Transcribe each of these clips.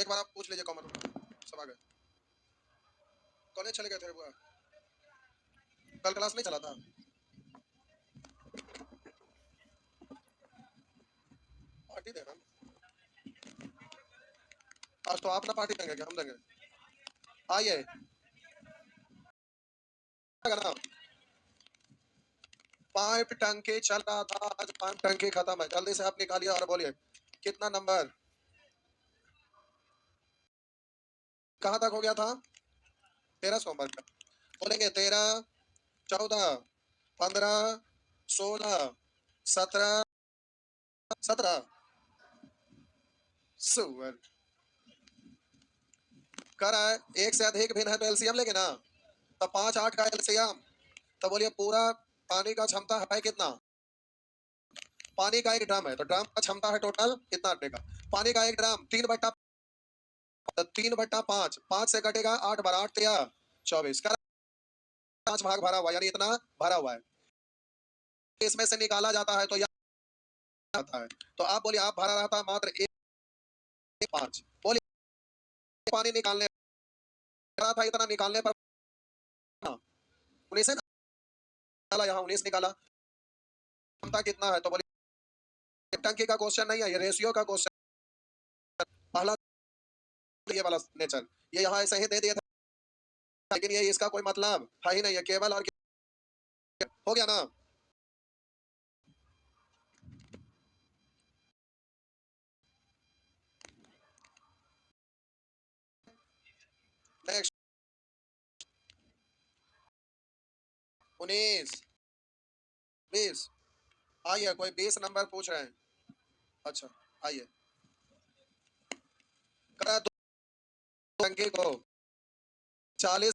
एक बार आप पूछ लीजिए कॉमन सब आ गए। कॉलेज चले गए थे बुआ, कल क्लास नहीं चला था। पार्टी देना आज तो आप ना पार्टी देंगे क्या हम देंगे? आइए ना, पाइप टंकी चल रहा था, आज पाइप टंकी खत्म है। जल्दी से आप निकालिए और बोलिए कितना नंबर कहाँ तक हो गया था? 13 नंबर का बोलेंगे। 13, 14, 15, 16, 17, 17 सुवर कर रहा है। एक से अधिक भिन्न है तो एलसीएम लेंगे ना। तो 5, 8 का एलसीएम। तो बोलिए पूरा पानी का क्षमता है कितना? पानी का एक ड्रम है तो ड्रम का क्षमता है टोटल कितना अटने का? पानी का एक ड्रम 3/5, 5 से कटेगा 8 बार 8 या 24 का 5 भाग भरा हुआ, यानी इतना भरा हुआ है। इसमें से निकाला जाता है तो यहाँ आता है। तो आप बोलिए आप भरा रहता मात्र 1/5। बोलिए पानी निकालने रहा था, इतना निकालने पर 19 निकाला, यहाँ 19 निकाला। क्षमता कितना है? तो बोलिए टंकी का क्वेश्चन नहीं है, ये रेशियो का क्वेश्चन। पहला ये वाला नेचर ये यहाँ ऐसे ही दे दिया था, लेकिन ये इसका कोई मतलब है ही नहीं है, केवल और हो गया ना। नेक्स्ट 19, 20। आइए कोई 20 नंबर पूछ रहे हैं। अच्छा आइए, करा दो टंकी को 40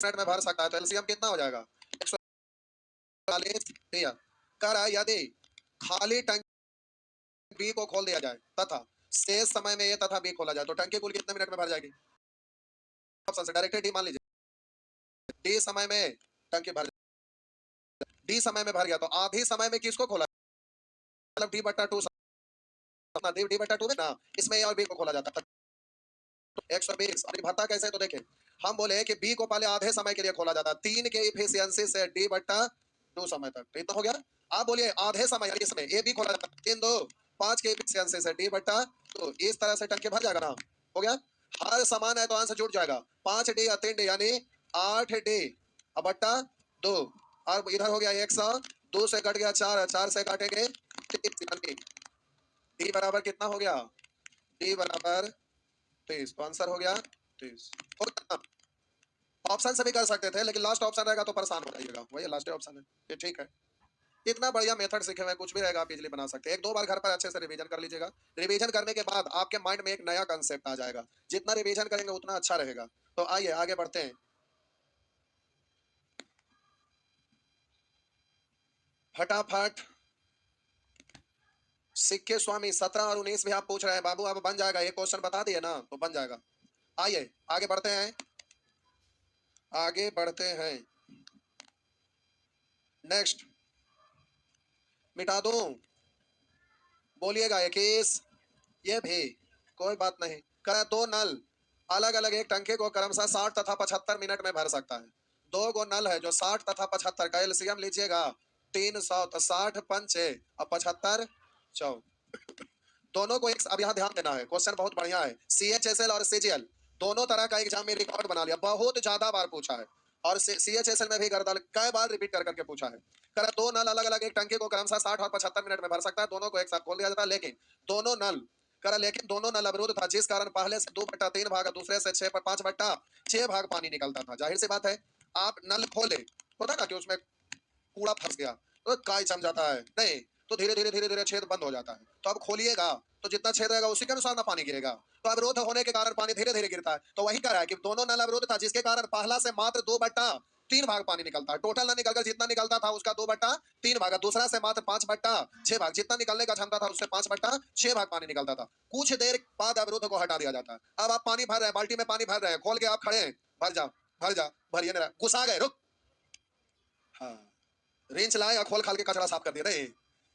मिनट में भर सकता है तो एलसीएम कितना हो जाएगा? 140 दिया। करा यदि खाली टंकी बी को खोल दिया जाए तथा शेष समय में ए तथा बी खोला जाए तो टंकी कुल कितने मिनट में भर जाएगी? ऑप्शन से डायरेक्ट डी मान लीजिए। डी समय में टंकी भर, डी समय में भर गया तो आधी समय में किसको खोला? मतलब D/2 D/2 में ना, इसमें ए और बी को खोला जाता है। 120 और भत्ता कैसे? तो देखें हम बोले कि बी को पहले आधे समय के लिए खोला जाता है 3 के इफिशियंसी से D/2 समय तक, तो इतना हो गया। आप बोलिए आधे समय यानी इसमें ए बी खोला जाता है 3, 2, 5 के इफिशियंसी से D/2, इस तरह से टंकी भर जाएगा ना। हो गया। हर समान है तो आंसर जुड़ जाएगा। 5D या 3D यानी 8D अब बट्टा 2। अब इधर हो गया 100, 2 से कट गया 4, 4 से काटेंगे 30 यानी डी बराबर कितना हो गया? डी बराबर 30। तो आंसर हो गया 30। हो गया। ऑप्शन से भी कर सकते थे लेकिन लास्ट ऑप्शन रहेगा तो परेशान हो जाइएगा, वही लास्ट ऑप्शन है। ये ठीक है। इतना बढ़िया मेथड सीखे हुए कुछ भी रहेगा आप इजीली बना सकते हैं। एक दो बार घर पर अच्छे से रिवीजन कर लीजिएगा। रिवीजन करने के बाद आपके माइंड में एक नया कंसेप्ट आ जाएगा। जितना रिवीजन करेंगे उतना अच्छा रहेगा। तो आइए आगे बढ़ते हैं। फटाफट सिक्के स्वामी 17 और 19 भी आप पूछ रहे हैं बाबू, अब बन जाएगा। एक क्वेश्चन बता दिए ना तो बन जाएगा। आइए आगे बढ़ते हैं, आगे बढ़ते हैं। नेक्स्ट मिटा दूं? बोलिएगा 21। ये भी कोई बात नहीं। कह दो नल अलग अलग एक टंकी को क्रमशः 60 तथा 75 मिनट में भर सकता है। दो गो नल है जो 60 तथा 75 का एलसीएम लीजिएगा 300, तो 60 पंचे और 75 100। दोनों को एक, अब यहाँ ध्यान देना है, क्वेश्चन बहुत बढ़िया है। सीएचएसएल और सीजीएल दोनों तरह का एग्जाम में रिकॉर्ड बना लिया, बहुत ज्यादा बार पूछा है। और सीएचएसएल में भी गर्दन कई बार रिपीट कर करके पूछा है। कह दो नल अलग अलग एक टंकी को क्रमशः 60 और 75 मिनट में भर सकता है, दोनों को एक साथ खोल दिया जाता है, लेकिन दोनों नल करा, लेकिन दोनों नल अवरुद्ध था, जिस कारण पहले से 2/3 भाग और दूसरे से 5/6 भाग पानी निकलता था। जाहिर सी बात है आप नल खोले होता ना कि उसमें कूड़ा फंस गया तो काय जम जाता है, नहीं तो धीरे धीरे छेद बंद हो जाता है। तो अब खोलिएगा तो जितना छेद रहेगा उसी के अनुसार ना पानी गिरेगा। तो अवरोध होने के कारण पानी धीरे धीरे गिरता है। तो वही कह रहा है कि दोनों नल अवरोध था, जिसके कारण पहला से मात्र 2/3 भाग पानी निकलता है। टोटल ना निकलकर जितना निकलता था उसका 2/3 भाग, दूसरा से मात्र 5/6 भाग, जितना निकलने का क्षमता था उससे 5/6 भाग पानी निकलता था। कुछ देर बाद अवरोध को हटा दिया जाता है। अब आप पानी भर रहे हैं, बाल्टी में पानी भर रहे हैं, खोल के आप खड़े हैं, भर जा भर जा, भरिए नहीं, घुसा गए, रुक। हाँ, रेंच लाए और खोल खाल के कचरा साफ कर दिया। नहीं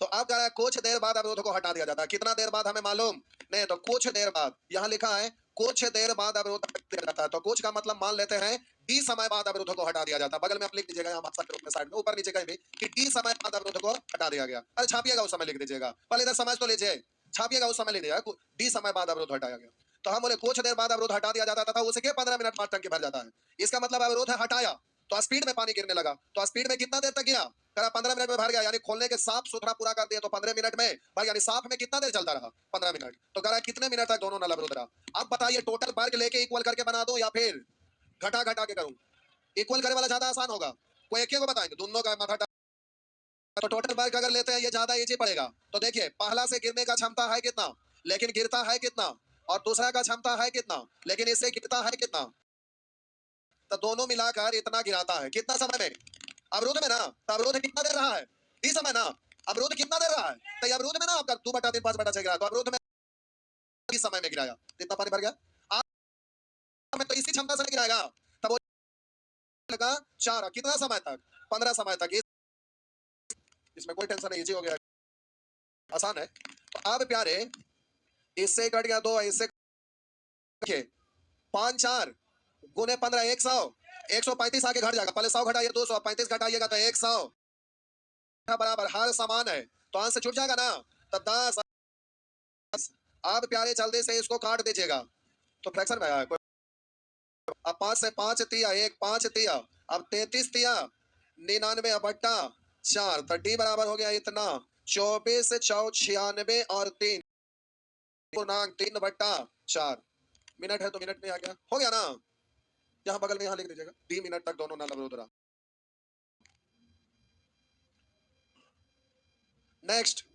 तो अब कह रहा है कुछ देर बाद अवरोध को हटा दिया जाता है। कितना देर बाद हमें मालूम नहीं, तो कुछ देर बाद यहाँ लिखा है कुछ देर बाद अवरोध हटा दिया जाता है। तो कुछ का मतलब मान लेते हैं डी समय बाद अवरोध को हटा दिया जाता है। बगल में आप लिख दीजिएगा यहाँ में साइड में ऊपर नीचे कहीं भी कि डी समय बाद अवरोध को हटा दिया गया। अरे छापिएगा उस समय लिख दीजिएगा, पहले इधर समझ तो लीजिए, छापिएगा उस समय लिख दीजिएगा डी समय बाद अवरोध हटाया गया। तो हम बोले कुछ देर बाद अवरोध हटा दिया जाता था, उसके 15 मिनट बाद टंकी भर जाता है। इसका मतलब अवरोध है हटाया, तो स्पीड में पानी गिरने लगा। तो स्पीड में कितना देर तक गिरा, करा 15 मिनट में भर गया, यानी खोलने के साफ सुथरा पूरा कर दिया तो 15 मिनट में भाई, यानी साफ में कितना देर चलता रहा 15 मिनट। तो कह रहा है कितने मिनट तक दोनों नल अवरुद्ध रहा। अब बताइए टोटल वर्ग लेके इक्वल करके बना दो या फिर घटा घटा के करूं। इक्वल करे वाला ज्यादा आसान होगा, कोई एक ही को बताएंगे दोनों का माथा। तो टोटल वर्ग अगर लेते हैं ये ज्यादा इजी पड़ेगा। तो देखिए पहला से गिरने का क्षमता है कितना, लेकिन गिरता है कितना, और दूसरा का क्षमता है कितना, लेकिन इससे गिरता है कितना। तो दोनों मिलाकर इतना गिराता है कितना समय में, अवरोध में ना। तो अवरोध कितना देर रहा है, इस समय ना। अवरोध कितना देर रहा है, तो अवरोध में ना आपका 2/3 5/6 गिरा, तो अवरोध में इस समय में गिराया कितना पानी भर गया। आप में तो इसी क्षमता से गिराएगा, तब वो लगा 4 कितना समय तक, 15 समय तक। इसमें कोई टेंशन नहीं, इजी हो गया, आसान है। तो अब प्यारे इससे कट गया 2, इससे 5 4 गुने 15 100, 135 आगे घट जाएगा। पहले 100 घटाइए 200, 35 घटाइएगा तो 100 बराबर हर समान है, तो आंसर छूट जाएगा ना। तो 10। अब प्यारे जल्दी से इसको काट दीजिएगा, तो फ्रैक्शन में आया। अब 5 से 5 तिया 1 5 तिया, अब 33 तिया 99 बट्टा 4, तो डी बराबर हो गया इतना 24 96 और 3 पूर्णांक 3/4 मिनट है, तो मिनट में आ गया, हो गया ना। यहाँ बगल में यहाँ लिख दीजिएगा डी मिनट तक दोनों नल अवरुद्ध रहा। नेक्स्ट,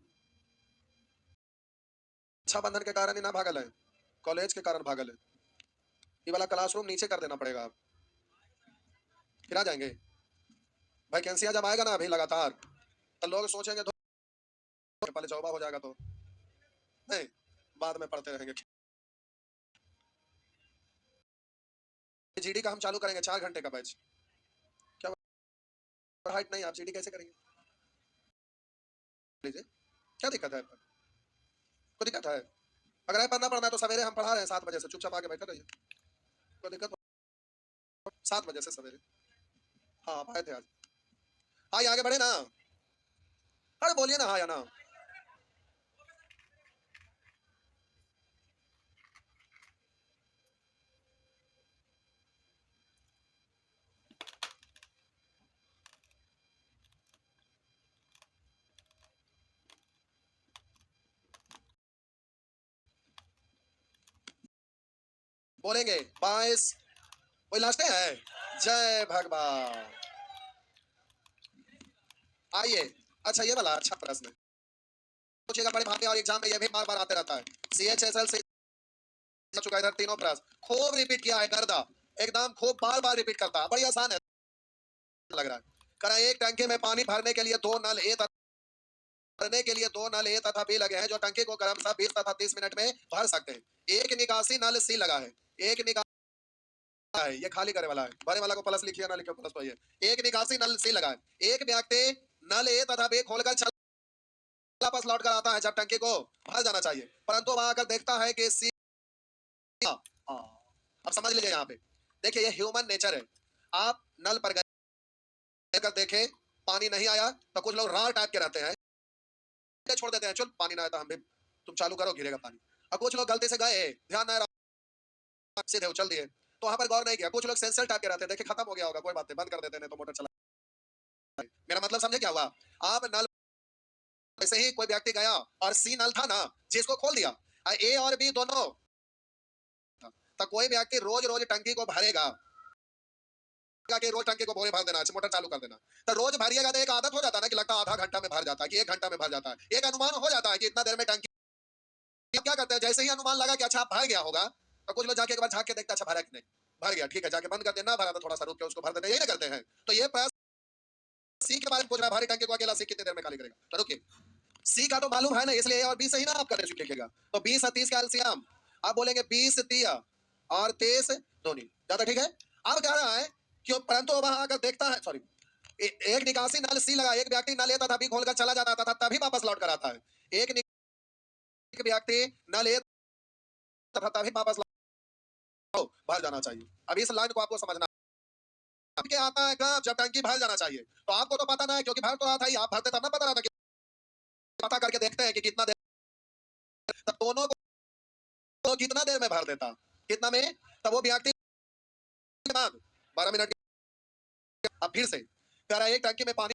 अच्छा बंधन के कारण ही ना भागल है, कॉलेज के कारण भागल है। ये वाला क्लासरूम नीचे कर देना पड़ेगा, आप फिर आ जाएंगे। वैकेंसियां जब आएगा ना अभी लगातार, तो लोग सोचेंगे तो पहले जॉब हो जाएगा, तो नहीं बाद में पढ़ते रहेंगे। जीडी का हम चालू करेंगे 4 घंटे का बैच। क्या हाइट नहीं, आप जीडी कैसे करेंगे, लीजिए क्या दिक्कत है, कोई दिक्कत है। अगर पढ़ना पड़ना है तो सवेरे हम पढ़ा रहे हैं 7 बजे से, चुपचाप आके बैठे रहिए, कोई दिक्कत 7 बजे से सवेरे। हाँ आप आए थे आज, हाँ आगे बढ़े ना, अरे बोलिए ना हाँ या ना। बोलेंगे 22, कोई लास्ट है। जय भगवान। आइए, अच्छा ये वाला अच्छा प्रश्न है, पूछेगा बड़े भागे और एग्जाम में ये भी बार बार आते रहता है। CHSL से चुका इधर तीनों प्रश्न खूब रिपीट किया है, गर्दा एकदम खूब बार बार रिपीट करता है, बड़ी आसान है लग रहा है। करा एक टंकी में पानी भरने के लिए 2 नल ए भरने के लिए 2 नल ए तथा बी लगे हैं, जो टंकी को क्रमशः 20 तथा 30 मिनट में भर सकते हैं। एक निकासी नल सी लगा है, एक निकासी है, ये खाली करे वाला है, भरे वाला को प्लस लिखिए ना लिखिए प्लस तो ये एक निकासी नल सी लगा है। एक व्यक्ति नल ए तथा बी खोलकर वापस लौट कर आता है जब टंकी को भर जाना चाहिए, परंतु वहां आकर देखता है कि सी। अब समझ लीजिए यहाँ पे, देखिए ये ह्यूमन नेचर है। आप नल पर गए कर देखे पानी नहीं आया, तो कुछ लोग रार टाइप के रहते हैं, छोड़ देते हैं, चल पानी ना आया तो हम भी, तुम चालू करो गिरेगा पानी। अब कुछ लोग गलती से गए, ध्यान ना रहा, सीधे उछल दिए, तो वहां पर गौर नहीं किया। कुछ लोग सेंसर टाइप के रहते हैं, देखे खत्म हो गया होगा कोई बात नहीं, बंद कर देते हैं तो मोटर चला। मेरा मतलब समझे क्या हुआ। आप नल ऐसे ही कोई व्यक्ति गया और सी नल था ना, जिसको खोल दिया, ए और बी दोनों, तो कोई व्यक्ति रोज रोज टंकी को भरेगा कि रोज टंकी को भोरे भर देना, मोटर चालू कर देना, तो रोज भरिएगा तो एक आदत हो जाता है ना कि लगता है आधा घंटा में भर जाता है कि 1 घंटा में भर जाता है, एक अनुमान हो जाता है कि इतना देर में टंकी। क्या करते हैं, जैसे ही अनुमान लगा कि अच्छा भर गया होगा, तो कुछ लोग जाके एक बार झांक के देखते अच्छा भरा कि नहीं, भर गया ठीक है, जाके बंद कर देना, भरा तो थोड़ा सा रुक के उसको भर देते हैं, यही ना करते हैं। तो ये प्रश्न सी के बारे में पूछ रहा है, भरी टंकी को अकेला सी कितनी देर में खाली करेगा, तो रुकिए सी का तो मालूम है ना, इसलिए ए और बी सही ना आप करने लिखेगा। तो 20 और 30 का एलसीएम आप बोलेंगे 20 तिया और 23 धोनी, ज्यादा ठीक है। अब कह रहा है कि परंतु वहां अगर देखता है, सॉरी एक निकासी नल सी लगा, एक व्यक्ति नल लेता था, भी खोलकर चला जाता था, तभी वापस लौट कर आता है। एक व्यक्ति नल लेता था, तभी वापस भर जाना चाहिए। अब इस लाइन को आपको समझना के आता है कब, जब टंकी भर जाना चाहिए। तो आपको तो पता ना है, क्योंकि भर तो रहा था ही, आप भरते तब ना पता रहा था कि पता करके देखते हैं कि कितना देर, तब दोनों को कितना देर में भर देता, कितना में, तब वो व्यक्ति के बाद 12 मिनट। अब फिर से कह रहा है एक टंकी में पानी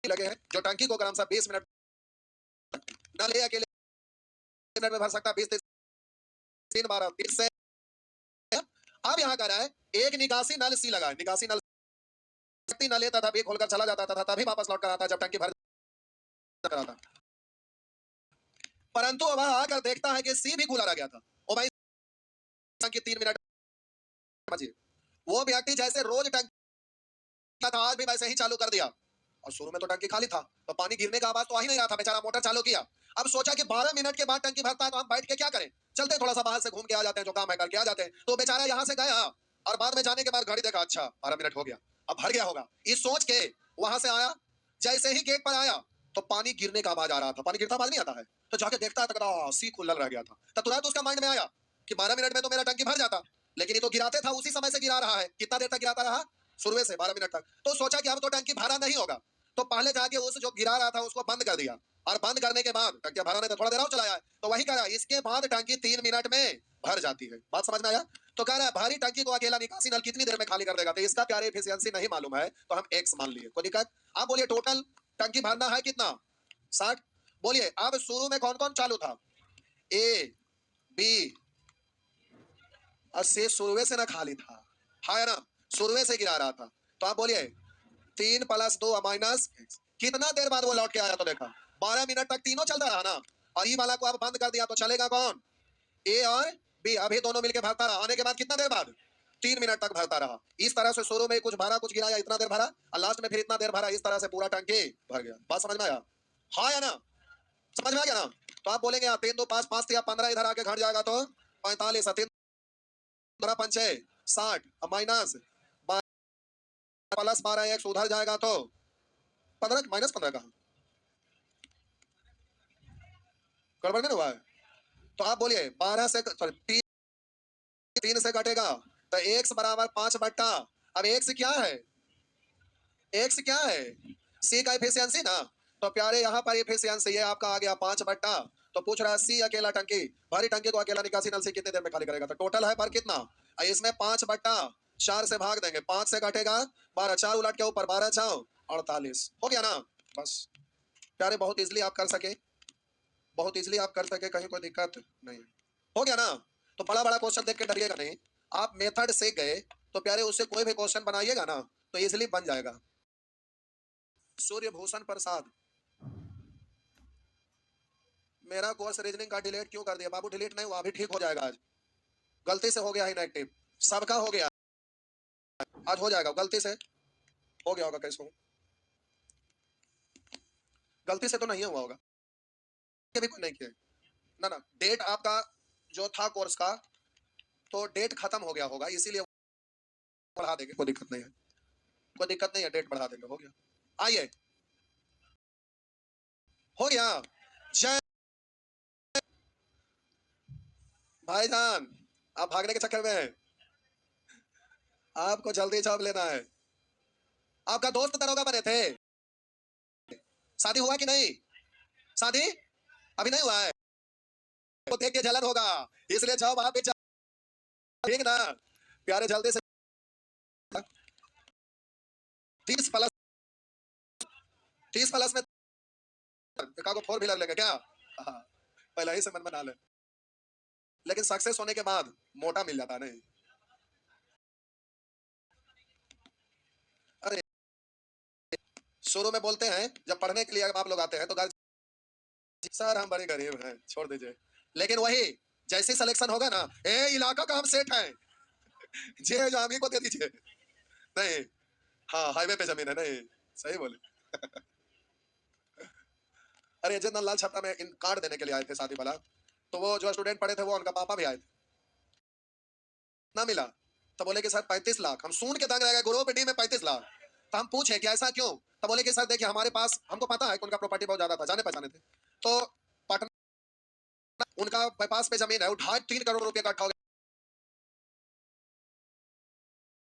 लगे हैं, जो टंकी को क्रमशः 20 मिनट न ले अकेले मिनट में भर सकता, 20 3 12 30 से। अब यहाँ कह रहा है एक निकासी नल सी लगा है, निकासी नल न लेता था, भी खोलकर चला जाता था, तभी वापस लौट कर आता जब टंकी भर रहा था। परंतु वह आकर देखता है कि सी भी खुला रह गया था। ओ भाई, टंकी 3 मिनट बची। वो व्यक्ति जैसे रोज टंकी था, आज भी वैसे ही चालू कर दिया, और शुरू में तो टंकी खाली था, तो पानी गिरने का आवाज तो आ ही नहीं रहा था। बेचारा मोटर चालू किया, अब सोचा कि 12 मिनट के बाद टंकी भरता है, तो हम बैठ के क्या करें, चलते थोड़ा सा बाहर से घूम के आ जाते हैं, जो काम है करके आ जाते हैं। तो बेचारा यहाँ से गया, और बाद में जाने के बाद घड़ी देखा, अच्छा 12 मिनट हो गया, अब भर गया होगा। इस सोच के वहां से आया, जैसे ही गेट पर आया तो पानी गिरने का आवाज आ रहा था। पानी गिरता आवाज नहीं आता है, तो जाके देखता है तो सी खुला रह गया था। तो तुरंत उसका माइंड में आया कि 12 मिनट में तो मेरा टंकी भर जाता, लेकिन ये तो गिराते था, उसी समय से गिरा रहा है। कितना देर तक गिराता रहा, शुरू से 12 मिनट तक। तो सोचा कि अब तो टंकी भरा नहीं होगा, तो पहले जाके उस जो गिरा रहा था उसको बंद कर दिया, और बंद करने के बाद टंकी भरा नहीं, तो थोड़ा देर और चलाया है, तो वही करा। इसके बाद टंकी 3 मिनट में भर जाती है। बात समझ में आया? तो कह रहा है भारी टंकी को अकेला निकासी नल कितनी देर में खाली कर देगा, तो इसका प्यारे एफिशिएंसी नहीं मालूम है, तो हम एक्स मान लिए। कोई दिक्कत? आप बोलिए टोटल टंकी भरना है कितना, 60। बोलिए अब शुरू में कौन कौन चालू था, ए बी, और से शुरू से ना खाली था, है ना, शुरू से गिरा रहा था। तो आप बोलिए 3 + 2 माइनस, कितना देर बाद वो लौट के आया, तो देखा 12 मिनट तक तीनों चलता रहा ना। और ई वाला को अब बंद कर दिया, तो चलेगा कौन, ए और बी। अभी दोनों मिलके भरता रहा, आने के बाद कितना देर बाद, 3 मिनट तक भरता रहा। इस तरह से शुरू में कुछ भरा, कुछ गिराया, इतना देर भरा, और लास्ट में फिर इतना देर भरा। इस तरह से पूरा टंकी भर गया। बात समझ में आया, हाँ या ना, समझ में आ गया ना? तो आप बोलेंगे 3 2 5 5 या 15 इधर आके घट जाएगा, तो 45, 3 5 60, माइनस +12 x उधर जाएगा, तो 15 -15 कहा गड़बड़ नहीं हुआ है। तो आप बोलिए 12 से, सॉरी 3 से कटेगा, तो x बराबर 5/, अब x क्या है, x क्या है, c का एफिशिएंसी ना। तो प्यारे यहाँ पर एफिशिएंसी ये आपका आ गया 5/। तो पूछ रहा है सी अकेला टंकी, भारी टंकी को अकेला निकासी नल से कितने देर में खाली करेगा, तो टोटल है पर कितना, इसमें 5/4 से भाग देंगे, 5 से कटेगा 12, 4 उलट के ऊपर 12 4 48, हो गया ना। बस प्यारे, बहुत इजीली आप कर सके, बहुत इजीली आप कर सके, कहीं कोई दिक्कत नहीं, हो गया ना। तो बड़ा बड़ा क्वेश्चन देख के डरिएगा नहीं, आप मेथड से गए तो प्यारे उससे कोई भी क्वेश्चन बनाइएगा ना तो इजीली बन जाएगा। सूर्य भूषण प्रसाद, मेरा कोर्स रीजनिंग का डिलीट क्यों कर दिया बाबू? डिलीट नहीं हुआ, अभी ठीक हो जाएगा। आज गलती से हो गया है इनएक्टिव, सबका हो गया, आज हो जाएगा। गलती से हो गया होगा, कैसे हो, गलती से तो नहीं हुआ होगा, भी कोई नहीं किया ना ना। डेट आपका जो था कोर्स का, तो डेट खत्म हो गया होगा, इसीलिए बढ़ा देंगे, कोई दिक्कत नहीं है, कोई दिक्कत नहीं है, डेट बढ़ा देंगे, हो गया। आइए, हो गया। जय भाईजान, आप भागने के चक्कर में हैं, आपको जल्दी जॉब लेना है। आपका दोस्त दरोगा बने थे, शादी हुआ कि नहीं, शादी अभी नहीं हुआ है, तो देख के जलन होगा, इसलिए जॉब आप भी ठीक ना प्यारे, जल्दी से 30 प्लस, 30 प्लस में को 4 व्हीलर लेंगे क्या? हाँ, पहले ही से मन बना ले, लेकिन सक्सेस होने के बाद मोटा मिल जाता नहीं। अरे शुरू में बोलते हैं, जब पढ़ने के लिए आप लोग आते हैं तो सर हम बड़े गरीब हैं, छोड़ दीजिए, लेकिन वही जैसे सिलेक्शन होगा ना, ए इलाका का हम सेठ हैं, जे जामी को दे दीजिए। नहीं, हाँ हाईवे पे जमीन है, नहीं सही बोले। अरे अजय लाल छपरा में इन कार्ड देने के लिए आए थे शादी वाला, तो वो जो स्टूडेंट पढ़े थे वो उनका पापा भी आए थे, ना मिला, तो बोले कि सर 35 लाख, हम सुन के दंग रह गए, ग्रुप डी में 35 लाख। तो हम पूछे कि ऐसा क्यों, तो बोले कि सर देखिए हमारे पास, हमको पता है कि उनका प्रॉपर्टी बहुत ज्यादा था, जाने पहचाने थे, तो पटना उनका बाईपास पे जमीन है, वो 2.5-3 करोड़ रुपए का